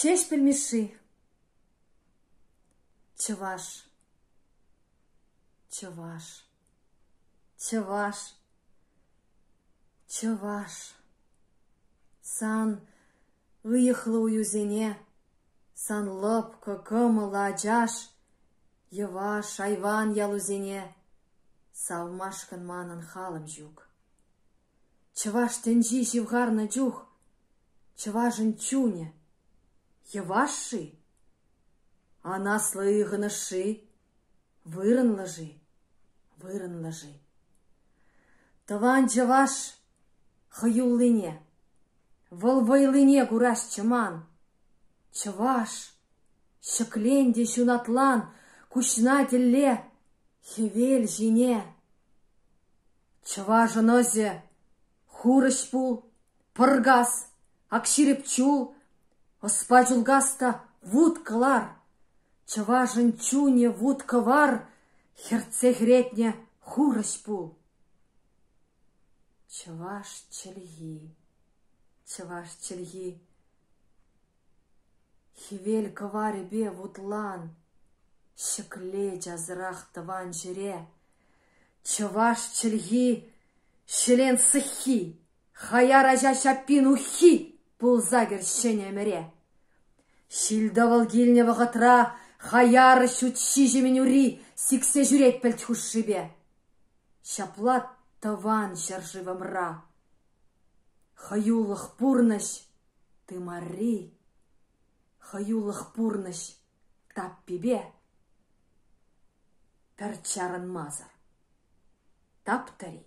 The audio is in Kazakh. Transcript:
Честь пельмеши. Чуваш. Чуваш. Чуваш. Чуваш. Сан выехала у юзине, сан лопка кымыла ачаш, Йываш айван ялузине, савмашкан манын халым жук. Чуваш тенжи живгарна джух, чувашын чуне, Йывашши, ана слыгына ши, вырын лыжи. Тыван чуваш хаюллине, вылвыйлине гураш чыман. Чуваш, шыкленде шунатлан, кушнателле, хевел жине. Чувашын озе, хурыш пул, пыргас, акширіп чул, оспа жулгаста вудкалар. Чувашын чуне вудка вар, херцехретне хурыш пул. Чуваш чельги. Хивель каваребе вутлан, шекле жазрах тыван жире. Чуваш чельги, шелен сыхи, хаяр ажа шаппин ухи, пулзагер шенемере. Шилдавал гильне вағытра, хаяр шутши жеменюри, сиксе жүрет пәлт хушшибе. Шаплат тыван шаржывымра. Хаюлых пурныш, ты мари. Хаюлых пурныш, таппибе. Перчаран мазар. Таптари.